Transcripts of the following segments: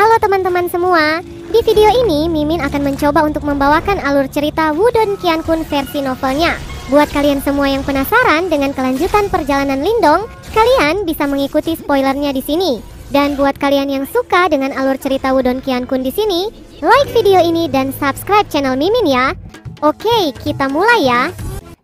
Halo teman-teman semua, di video ini Mimin akan mencoba untuk membawakan alur cerita Wudong Qiankun versi novelnya. Buat kalian semua yang penasaran dengan kelanjutan perjalanan Lindong, kalian bisa mengikuti spoilernya di sini. Dan buat kalian yang suka dengan alur cerita Wudong Qiankun di sini, like video ini dan subscribe channel Mimin ya. Oke, kita mulai ya.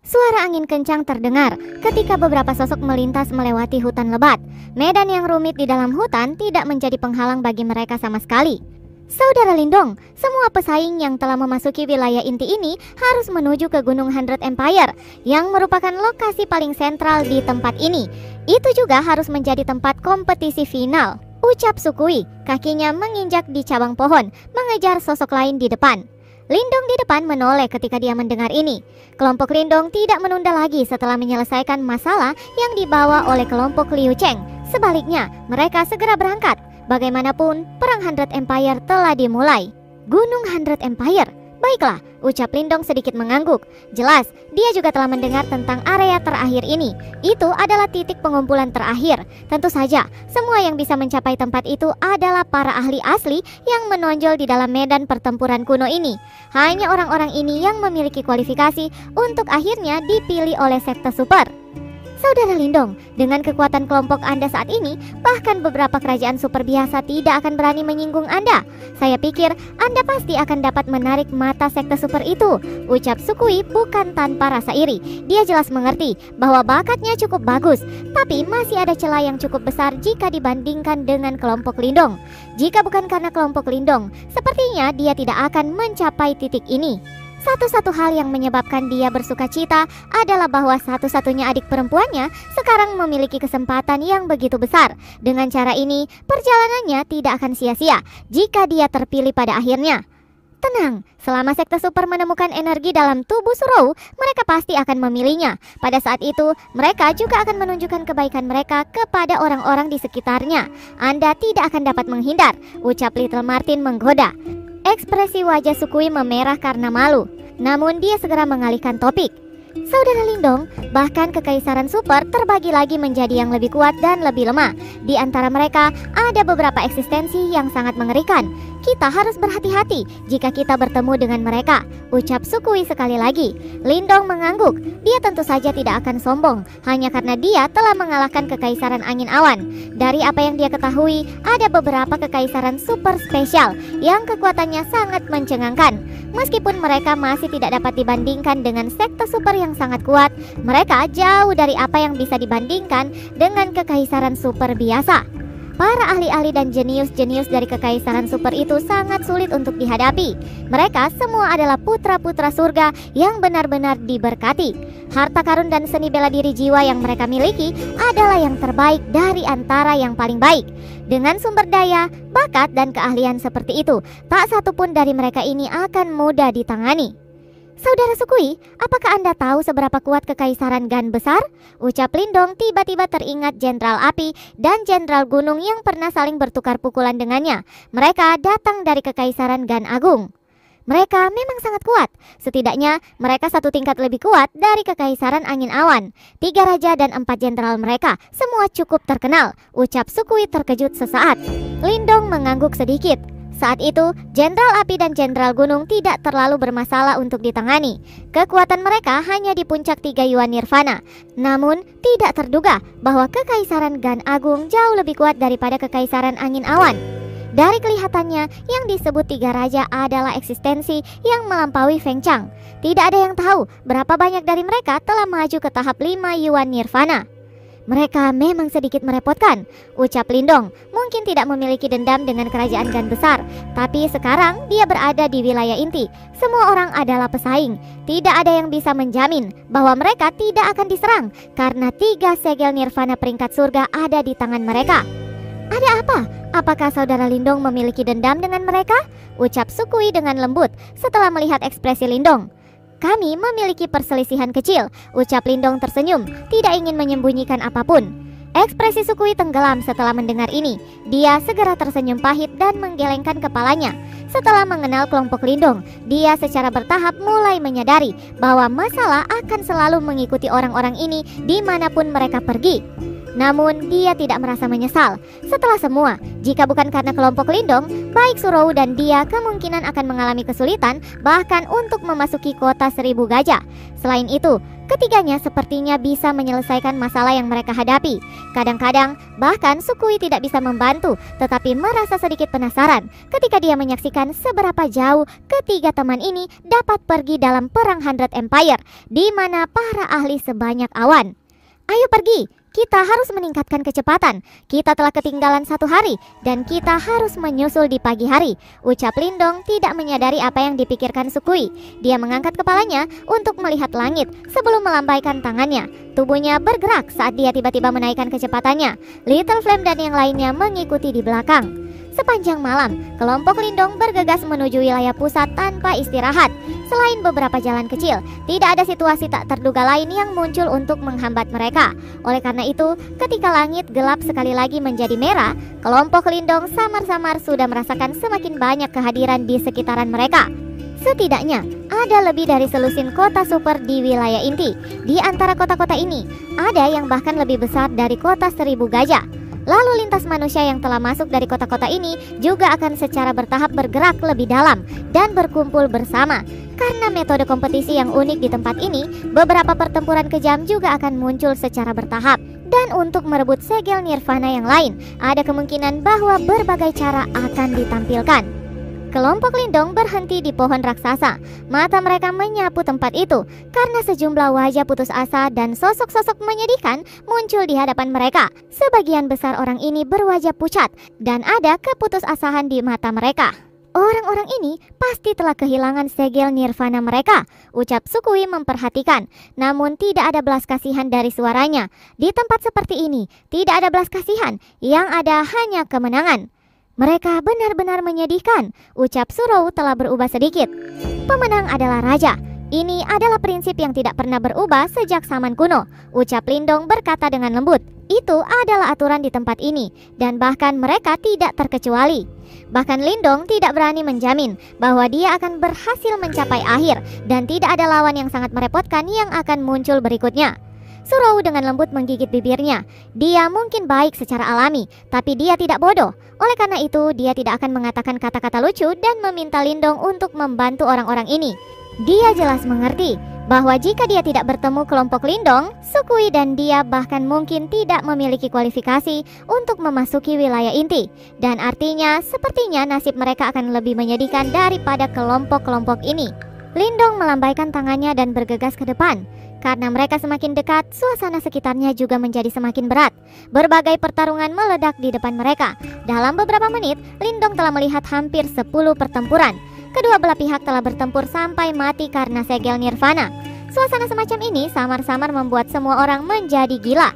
Suara angin kencang terdengar ketika beberapa sosok melintas melewati hutan lebat. Medan yang rumit di dalam hutan tidak menjadi penghalang bagi mereka sama sekali. Saudara Lindong, semua pesaing yang telah memasuki wilayah inti ini harus menuju ke Gunung Hundred Empire yang merupakan lokasi paling sentral di tempat ini. Itu juga harus menjadi tempat kompetisi final, ucap Sukui, kakinya menginjak di cabang pohon, mengejar sosok lain di depan. Lindong di depan menoleh ketika dia mendengar ini. Kelompok Lindong tidak menunda lagi setelah menyelesaikan masalah yang dibawa oleh kelompok Liu Cheng. Sebaliknya, mereka segera berangkat. Bagaimanapun, perang Hundred Empire telah dimulai. Gunung Hundred Empire? Baiklah, ucap Lindong sedikit mengangguk. Jelas, dia juga telah mendengar tentang area terakhir ini. Itu adalah titik pengumpulan terakhir. Tentu saja, semua yang bisa mencapai tempat itu adalah para ahli asli yang menonjol di dalam medan pertempuran kuno ini. Hanya orang-orang ini yang memiliki kualifikasi untuk akhirnya dipilih oleh sekte super. Saudara Lindong, dengan kekuatan kelompok Anda saat ini, bahkan beberapa kerajaan super biasa tidak akan berani menyinggung Anda. Saya pikir Anda pasti akan dapat menarik mata sekte super itu, ucap Sukui bukan tanpa rasa iri. Dia jelas mengerti bahwa bakatnya cukup bagus, tapi masih ada celah yang cukup besar jika dibandingkan dengan kelompok Lindong. Jika bukan karena kelompok Lindong, sepertinya dia tidak akan mencapai titik ini. Satu-satu hal yang menyebabkan dia bersuka cita adalah bahwa satu-satunya adik perempuannya sekarang memiliki kesempatan yang begitu besar. Dengan cara ini, perjalanannya tidak akan sia-sia jika dia terpilih pada akhirnya. Tenang, selama sekte super menemukan energi dalam tubuh Surou, mereka pasti akan memilihnya. Pada saat itu, mereka juga akan menunjukkan kebaikan mereka kepada orang-orang di sekitarnya. Anda tidak akan dapat menghindar, ucap Little Martin menggoda. Ekspresi wajah Sukui memerah karena malu, namun dia segera mengalihkan topik. Saudara Lindong, bahkan kekaisaran super terbagi lagi menjadi yang lebih kuat dan lebih lemah. Di antara mereka ada beberapa eksistensi yang sangat mengerikan. Kita harus berhati-hati jika kita bertemu dengan mereka, ucap Sukui sekali lagi. Lindong mengangguk. Dia tentu saja tidak akan sombong hanya karena dia telah mengalahkan kekaisaran angin awan. Dari apa yang dia ketahui, ada beberapa kekaisaran super spesial yang kekuatannya sangat mencengangkan. Meskipun mereka masih tidak dapat dibandingkan dengan sekte super yang sangat kuat, mereka jauh dari apa yang bisa dibandingkan dengan kekaisaran super biasa. Para ahli-ahli dan jenius-jenius dari kekaisaran super itu sangat sulit untuk dihadapi. Mereka semua adalah putra-putra surga yang benar-benar diberkati. Harta karun dan seni bela diri jiwa yang mereka miliki adalah yang terbaik dari antara yang paling baik. Dengan sumber daya, bakat, dan keahlian seperti itu, tak satu pun dari mereka ini akan mudah ditangani. Saudara Sukui, apakah Anda tahu seberapa kuat kekaisaran Gan besar? Ucap Lindong tiba-tiba teringat Jenderal Api dan Jenderal Gunung yang pernah saling bertukar pukulan dengannya. Mereka datang dari kekaisaran Gan Agung. Mereka memang sangat kuat. Setidaknya mereka satu tingkat lebih kuat dari kekaisaran angin awan. 3 raja dan 4 jenderal mereka semua cukup terkenal, ucap Sukui terkejut sesaat. Lindong mengangguk sedikit. Saat itu, Jenderal Api dan Jenderal Gunung tidak terlalu bermasalah untuk ditangani. Kekuatan mereka hanya di puncak 3 Yuan Nirvana. Namun, tidak terduga bahwa kekaisaran Gan Agung jauh lebih kuat daripada kekaisaran angin awan. Dari kelihatannya, yang disebut 3 raja adalah eksistensi yang melampaui Feng Chang. Tidak ada yang tahu berapa banyak dari mereka telah maju ke tahap 5 Yuan Nirvana. Mereka memang sedikit merepotkan, ucap Lindong. Mungkin tidak memiliki dendam dengan kerajaan Gan besar, tapi sekarang dia berada di wilayah inti. Semua orang adalah pesaing. Tidak ada yang bisa menjamin bahwa mereka tidak akan diserang, karena 3 segel nirvana peringkat surga ada di tangan mereka. Ada apa? Apakah saudara Lindong memiliki dendam dengan mereka? Ucap Sukui dengan lembut setelah melihat ekspresi Lindong. Kami memiliki perselisihan kecil, ucap Lindong tersenyum, tidak ingin menyembunyikan apapun. Ekspresi Sukui tenggelam setelah mendengar ini. Dia segera tersenyum pahit dan menggelengkan kepalanya. Setelah mengenal kelompok Lindong, dia secara bertahap mulai menyadari bahwa masalah akan selalu mengikuti orang-orang ini dimanapun mereka pergi. Namun dia tidak merasa menyesal. Setelah semua, jika bukan karena kelompok Lindong, baik Surowu dan dia kemungkinan akan mengalami kesulitan bahkan untuk memasuki kota 1000 gajah. Selain itu, ketiganya sepertinya bisa menyelesaikan masalah yang mereka hadapi. Kadang-kadang, bahkan Sukui tidak bisa membantu, tetapi merasa sedikit penasaran ketika dia menyaksikan seberapa jauh ketiga teman ini dapat pergi dalam perang Hundred Empire, di mana para ahli sebanyak awan. Ayo pergi, kita harus meningkatkan kecepatan. Kita telah ketinggalan 1 hari dan kita harus menyusul di pagi hari, ucap Lindong tidak menyadari apa yang dipikirkan Sukui. Dia mengangkat kepalanya untuk melihat langit sebelum melambaikan tangannya. Tubuhnya bergerak saat dia tiba-tiba menaikkan kecepatannya. Little Flame dan yang lainnya mengikuti di belakang. Sepanjang malam, kelompok Lindong bergegas menuju wilayah pusat tanpa istirahat. Selain beberapa jalan kecil, tidak ada situasi tak terduga lain yang muncul untuk menghambat mereka. Oleh karena itu, ketika langit gelap sekali lagi menjadi merah, kelompok Lindong samar-samar sudah merasakan semakin banyak kehadiran di sekitaran mereka. Setidaknya, ada lebih dari selusin kota super di wilayah inti. Di antara kota-kota ini, ada yang bahkan lebih besar dari kota 1000 gajah. Lalu lintas manusia yang telah masuk dari kota-kota ini juga akan secara bertahap bergerak lebih dalam dan berkumpul bersama. Karena metode kompetisi yang unik di tempat ini, beberapa pertempuran kejam juga akan muncul secara bertahap. Dan untuk merebut segel nirvana yang lain, ada kemungkinan bahwa berbagai cara akan ditampilkan. Kelompok Lindong berhenti di pohon raksasa. Mata mereka menyapu tempat itu karena sejumlah wajah putus asa dan sosok-sosok menyedihkan muncul di hadapan mereka. Sebagian besar orang ini berwajah pucat dan ada keputusasaan di mata mereka. Orang-orang ini pasti telah kehilangan segel nirvana mereka, ucap Sukui memperhatikan. Namun tidak ada belas kasihan dari suaranya. Di tempat seperti ini, tidak ada belas kasihan, yang ada hanya kemenangan. Mereka benar-benar menyedihkan, ucap Surowu telah berubah sedikit. Pemenang adalah raja. Ini adalah prinsip yang tidak pernah berubah sejak zaman kuno, ucap Lindong berkata dengan lembut. Itu adalah aturan di tempat ini, dan bahkan mereka tidak terkecuali. Bahkan Lindong tidak berani menjamin bahwa dia akan berhasil mencapai akhir, dan tidak ada lawan yang sangat merepotkan yang akan muncul berikutnya. Surowu dengan lembut menggigit bibirnya. Dia mungkin baik secara alami, tapi dia tidak bodoh. Oleh karena itu, dia tidak akan mengatakan kata-kata lucu dan meminta Lindong untuk membantu orang-orang ini. Dia jelas mengerti bahwa jika dia tidak bertemu kelompok Lindong, Sukui dan dia bahkan mungkin tidak memiliki kualifikasi untuk memasuki wilayah inti. Dan artinya, sepertinya nasib mereka akan lebih menyedihkan daripada kelompok-kelompok ini. Lindong melambaikan tangannya dan bergegas ke depan. Karena mereka semakin dekat, suasana sekitarnya juga menjadi semakin berat. Berbagai pertarungan meledak di depan mereka. Dalam beberapa menit, Lindong telah melihat hampir 10 pertempuran. Kedua belah pihak telah bertempur sampai mati karena segel nirvana. Suasana semacam ini samar-samar membuat semua orang menjadi gila.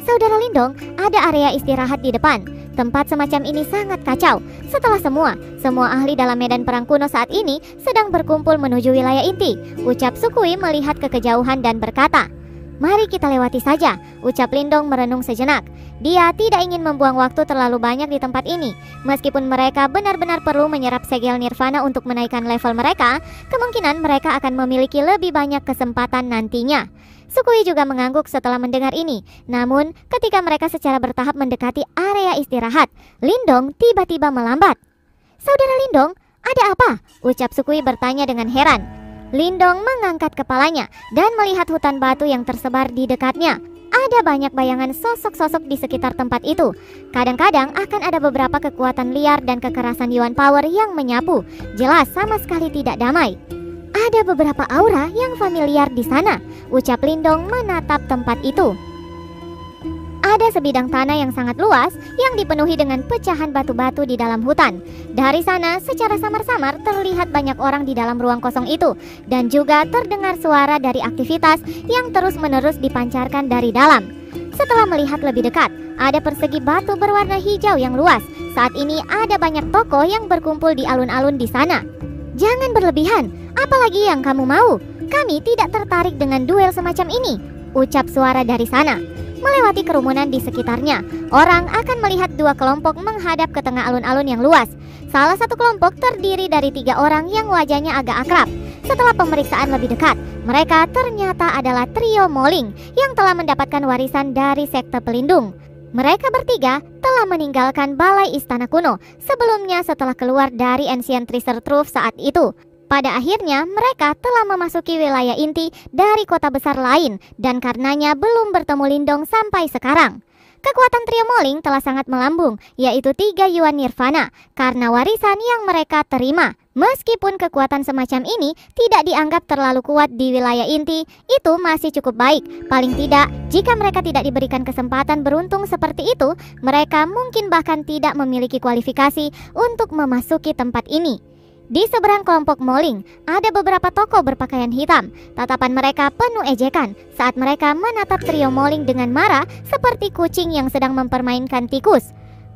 Saudara Lindong, ada area istirahat di depan. Tempat semacam ini sangat kacau. Setelah semua ahli dalam medan perang kuno saat ini sedang berkumpul menuju wilayah inti, ucap Sukui melihat ke kejauhan dan berkata, "Mari kita lewati saja," ucap Lindong merenung sejenak. Dia tidak ingin membuang waktu terlalu banyak di tempat ini. Meskipun mereka benar-benar perlu menyerap segel nirvana untuk menaikkan level mereka, kemungkinan mereka akan memiliki lebih banyak kesempatan nantinya. Sukui juga mengangguk setelah mendengar ini. Namun, ketika mereka secara bertahap mendekati area istirahat, Lindong tiba-tiba melambat. "Saudara Lindong, ada apa?" ucap Sukui bertanya dengan heran. Lindong mengangkat kepalanya dan melihat hutan batu yang tersebar di dekatnya. Ada banyak bayangan sosok-sosok di sekitar tempat itu. Kadang-kadang akan ada beberapa kekuatan liar dan kekerasan Yuan Power yang menyapu. Jelas sama sekali tidak damai. "Ada beberapa aura yang familiar di sana," ucap Lindong menatap tempat itu. Ada sebidang tanah yang sangat luas yang dipenuhi dengan pecahan batu-batu di dalam hutan. Dari sana, secara samar-samar terlihat banyak orang di dalam ruang kosong itu, dan juga terdengar suara dari aktivitas yang terus-menerus dipancarkan dari dalam. Setelah melihat lebih dekat, ada persegi batu berwarna hijau yang luas. Saat ini ada banyak tokoh yang berkumpul di alun-alun di sana. "Jangan berlebihan, apalagi yang kamu mau. Kami tidak tertarik dengan duel semacam ini," ucap suara dari sana. Melewati kerumunan di sekitarnya, orang akan melihat dua kelompok menghadap ke tengah alun-alun yang luas. Salah satu kelompok terdiri dari 3 orang yang wajahnya agak akrab. Setelah pemeriksaan lebih dekat, mereka ternyata adalah trio Moling yang telah mendapatkan warisan dari sekte pelindung. Mereka bertiga telah meninggalkan Balai Istana Kuno sebelumnya setelah keluar dari Ancient Treasure Trove saat itu. Pada akhirnya mereka telah memasuki wilayah inti dari kota besar lain dan karenanya belum bertemu Lindong sampai sekarang. Kekuatan trio Moling telah sangat melambung, yaitu 3 Yuan Nirvana, karena warisan yang mereka terima. Meskipun kekuatan semacam ini tidak dianggap terlalu kuat di wilayah inti, itu masih cukup baik. Paling tidak, jika mereka tidak diberikan kesempatan beruntung seperti itu, mereka mungkin bahkan tidak memiliki kualifikasi untuk memasuki tempat ini. Di seberang kelompok Moling, ada beberapa tokoh berpakaian hitam. Tatapan mereka penuh ejekan saat mereka menatap trio Moling dengan marah seperti kucing yang sedang mempermainkan tikus.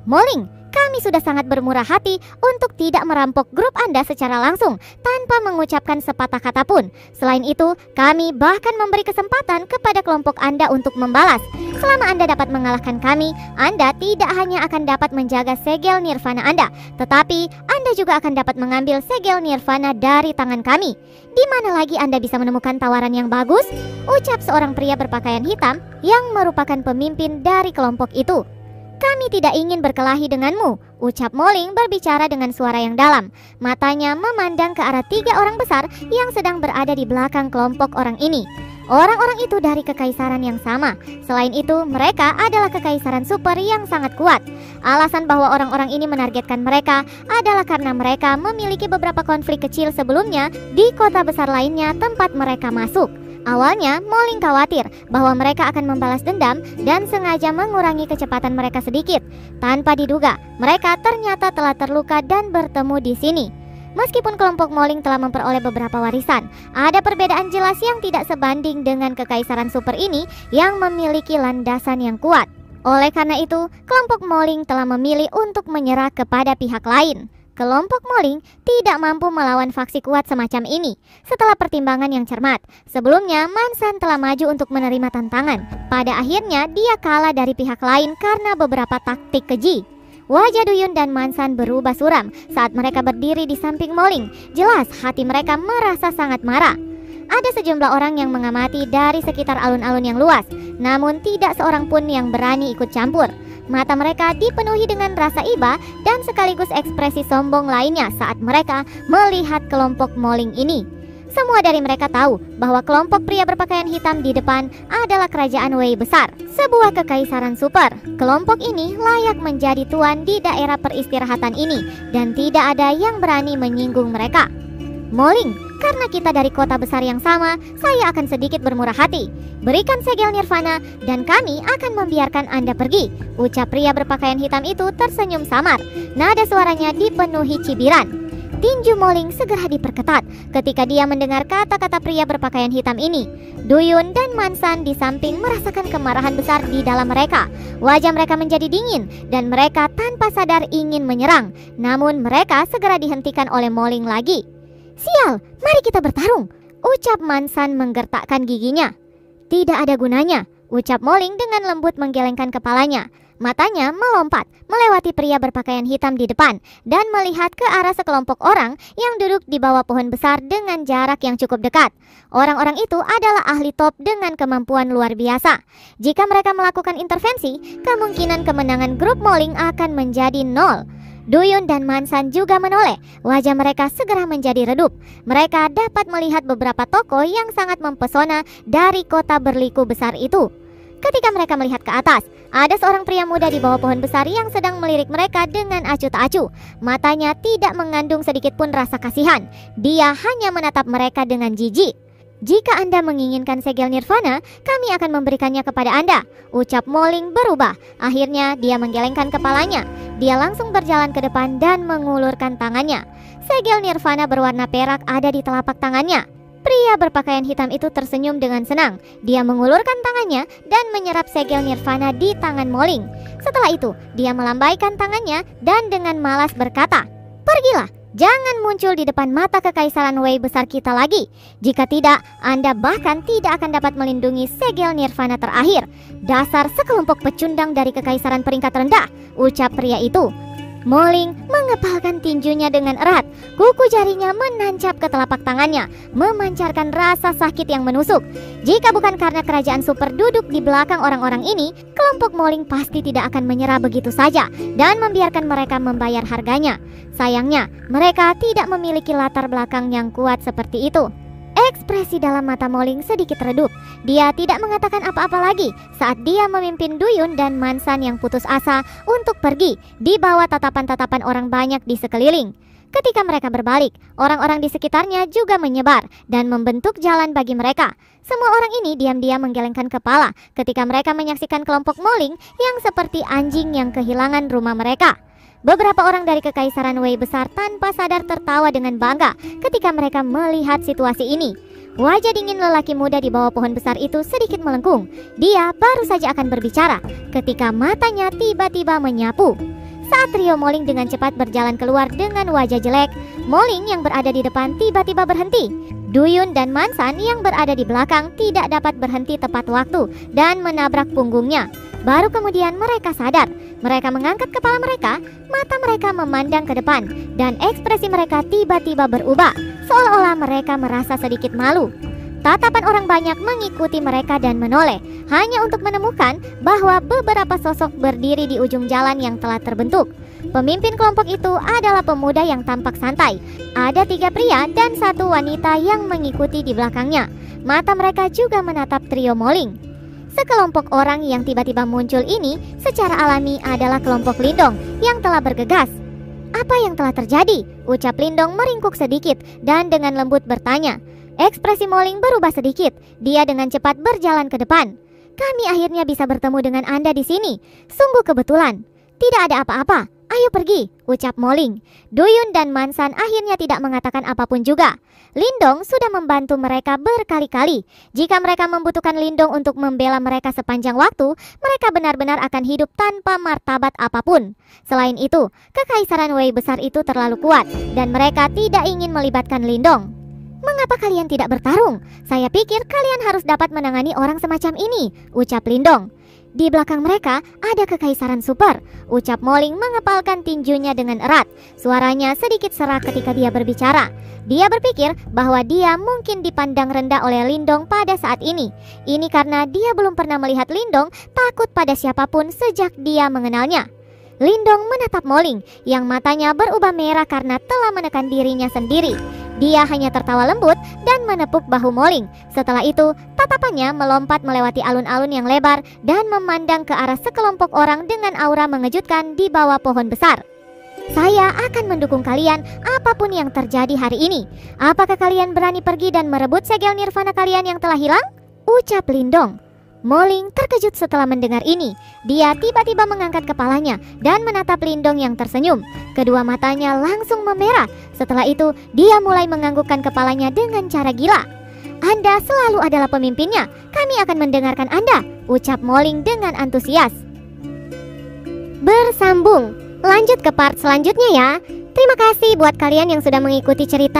Moling, kami sudah sangat bermurah hati untuk tidak merampok grup Anda secara langsung tanpa mengucapkan sepatah kata pun. Selain itu, kami bahkan memberi kesempatan kepada kelompok Anda untuk membalas. Selama Anda dapat mengalahkan kami, Anda tidak hanya akan dapat menjaga segel Nirvana Anda, tetapi Anda juga akan dapat mengambil segel Nirvana dari tangan kami. Di mana lagi Anda bisa menemukan tawaran yang bagus? Ucap seorang pria berpakaian hitam yang merupakan pemimpin dari kelompok itu. Kami tidak ingin berkelahi denganmu, ucap Moling berbicara dengan suara yang dalam. Matanya memandang ke arah 3 orang besar yang sedang berada di belakang kelompok orang ini. Orang-orang itu dari kekaisaran yang sama. Selain itu, mereka adalah kekaisaran super yang sangat kuat. Alasan bahwa orang-orang ini menargetkan mereka adalah karena mereka memiliki beberapa konflik kecil sebelumnya di kota besar lainnya tempat mereka masuk. Awalnya, Moling khawatir bahwa mereka akan membalas dendam dan sengaja mengurangi kecepatan mereka sedikit. Tanpa diduga, mereka ternyata telah terluka dan bertemu di sini. Meskipun kelompok Moling telah memperoleh beberapa warisan, ada perbedaan jelas yang tidak sebanding dengan kekaisaran super ini yang memiliki landasan yang kuat. Oleh karena itu, kelompok Moling telah memilih untuk menyerah kepada pihak lain. Kelompok Moling tidak mampu melawan faksi kuat semacam ini. Setelah pertimbangan yang cermat, sebelumnya Mansan telah maju untuk menerima tantangan. Pada akhirnya dia kalah dari pihak lain karena beberapa taktik keji. Wajah Duyun dan Mansan berubah suram saat mereka berdiri di samping Moling. Jelas hati mereka merasa sangat marah. Ada sejumlah orang yang mengamati dari sekitar alun-alun yang luas, namun tidak seorang pun yang berani ikut campur. Mata mereka dipenuhi dengan rasa iba dan sekaligus ekspresi sombong lainnya saat mereka melihat kelompok Moling ini. Semua dari mereka tahu bahwa kelompok pria berpakaian hitam di depan adalah kerajaan Wei besar, sebuah kekaisaran super. Kelompok ini layak menjadi tuan di daerah peristirahatan ini dan tidak ada yang berani menyinggung mereka. Moling, karena kita dari kota besar yang sama, saya akan sedikit bermurah hati. Berikan segel Nirvana dan kami akan membiarkan Anda pergi, ucap pria berpakaian hitam itu tersenyum samar. Nada suaranya dipenuhi cibiran. Tinju Moling segera diperketat ketika dia mendengar kata-kata pria berpakaian hitam ini. Duyun dan Mansan di samping merasakan kemarahan besar di dalam mereka. Wajah mereka menjadi dingin dan mereka tanpa sadar ingin menyerang. Namun mereka segera dihentikan oleh Moling lagi. Sial, mari kita bertarung, ucap Mansan menggertakkan giginya. Tidak ada gunanya, ucap Moling dengan lembut menggelengkan kepalanya. Matanya melompat melewati pria berpakaian hitam di depan dan melihat ke arah sekelompok orang yang duduk di bawah pohon besar dengan jarak yang cukup dekat. Orang-orang itu adalah ahli top dengan kemampuan luar biasa. Jika mereka melakukan intervensi, kemungkinan kemenangan grup Moling akan menjadi 0. Duyun dan Mansan juga menoleh. Wajah mereka segera menjadi redup. Mereka dapat melihat beberapa tokoh yang sangat mempesona dari kota berliku besar itu. Ketika mereka melihat ke atas, ada seorang pria muda di bawah pohon besar yang sedang melirik mereka dengan acuh tak acuh. Matanya tidak mengandung sedikit pun rasa kasihan. Dia hanya menatap mereka dengan jijik. Jika Anda menginginkan segel Nirvana, kami akan memberikannya kepada Anda, ucap Moling berubah. Akhirnya dia menggelengkan kepalanya. Dia langsung berjalan ke depan dan mengulurkan tangannya. Segel Nirvana berwarna perak ada di telapak tangannya. Pria berpakaian hitam itu tersenyum dengan senang. Dia mengulurkan tangannya dan menyerap segel Nirvana di tangan Moling. Setelah itu, dia melambaikan tangannya dan dengan malas berkata, "Pergilah, jangan muncul di depan mata kekaisaran Wei besar kita lagi. Jika tidak, Anda bahkan tidak akan dapat melindungi segel Nirvana terakhir. Dasar sekelompok pecundang dari kekaisaran peringkat rendah," ucap pria itu. Moling mengepalkan tinjunya dengan erat. Kuku jarinya menancap ke telapak tangannya, memancarkan rasa sakit yang menusuk. Jika bukan karena kerajaan super duduk di belakang orang-orang ini, kelompok Moling pasti tidak akan menyerah begitu saja dan membiarkan mereka membayar harganya. Sayangnya, mereka tidak memiliki latar belakang yang kuat seperti itu. Ekspresi dalam mata Moling sedikit redup. Dia tidak mengatakan apa-apa lagi saat dia memimpin Duyun dan Mansan yang putus asa untuk pergi di bawah tatapan-tatapan orang banyak di sekeliling. Ketika mereka berbalik, orang-orang di sekitarnya juga menyebar dan membentuk jalan bagi mereka. Semua orang ini diam-diam menggelengkan kepala ketika mereka menyaksikan kelompok Moling yang seperti anjing yang kehilangan rumah mereka. Beberapa orang dari Kekaisaran Wei besar tanpa sadar tertawa dengan bangga ketika mereka melihat situasi ini. Wajah dingin lelaki muda di bawah pohon besar itu sedikit melengkung. Dia baru saja akan berbicara ketika matanya tiba-tiba menyapu. Saat trio Moling dengan cepat berjalan keluar dengan wajah jelek, Moling yang berada di depan tiba-tiba berhenti. Duyun dan Mansan yang berada di belakang tidak dapat berhenti tepat waktu dan menabrak punggungnya. Baru kemudian mereka sadar. Mereka mengangkat kepala mereka, mata mereka memandang ke depan, dan ekspresi mereka tiba-tiba berubah, seolah-olah mereka merasa sedikit malu. Tatapan orang banyak mengikuti mereka dan menoleh, hanya untuk menemukan bahwa beberapa sosok berdiri di ujung jalan yang telah terbentuk. Pemimpin kelompok itu adalah pemuda yang tampak santai. Ada 3 pria dan 1 wanita yang mengikuti di belakangnya. Mata mereka juga menatap trio Moling. Sekelompok orang yang tiba-tiba muncul ini secara alami adalah kelompok Lindong yang telah bergegas. Apa yang telah terjadi? Ucap Lindong meringkuk sedikit dan dengan lembut bertanya. Ekspresi Moling berubah sedikit. Dia dengan cepat berjalan ke depan. Kami akhirnya bisa bertemu dengan Anda di sini. Sungguh kebetulan. Tidak ada apa-apa. Ayo pergi, ucap Moling. Duyun dan Mansan akhirnya tidak mengatakan apapun juga. Lindong sudah membantu mereka berkali-kali. Jika mereka membutuhkan Lindong untuk membela mereka sepanjang waktu, mereka benar-benar akan hidup tanpa martabat apapun. Selain itu, Kekaisaran Wei besar itu terlalu kuat dan mereka tidak ingin melibatkan Lindong. Mengapa kalian tidak bertarung? Saya pikir kalian harus dapat menangani orang semacam ini, ucap Lindong. Di belakang mereka ada Kekaisaran Super, ucap Moling mengepalkan tinjunya dengan erat. Suaranya sedikit serak ketika dia berbicara. Dia berpikir bahwa dia mungkin dipandang rendah oleh Lindong pada saat ini. Ini karena dia belum pernah melihat Lindong takut pada siapapun sejak dia mengenalnya. Lindong menatap Moling yang matanya berubah merah karena telah menekan dirinya sendiri. Dia hanya tertawa lembut dan menepuk bahu Moling. Setelah itu, tatapannya melompat melewati alun-alun yang lebar dan memandang ke arah sekelompok orang dengan aura mengejutkan di bawah pohon besar. Saya akan mendukung kalian apapun yang terjadi hari ini. Apakah kalian berani pergi dan merebut segel nirvana kalian yang telah hilang? Ucap Lindong. Moling terkejut setelah mendengar ini. Dia tiba-tiba mengangkat kepalanya dan menatap Lindong yang tersenyum. Kedua matanya langsung memerah. Setelah itu, dia mulai menganggukkan kepalanya dengan cara gila. Anda selalu adalah pemimpinnya. Kami akan mendengarkan Anda, ucap Moling dengan antusias. Bersambung. Lanjut ke part selanjutnya ya. Terima kasih buat kalian yang sudah mengikuti cerita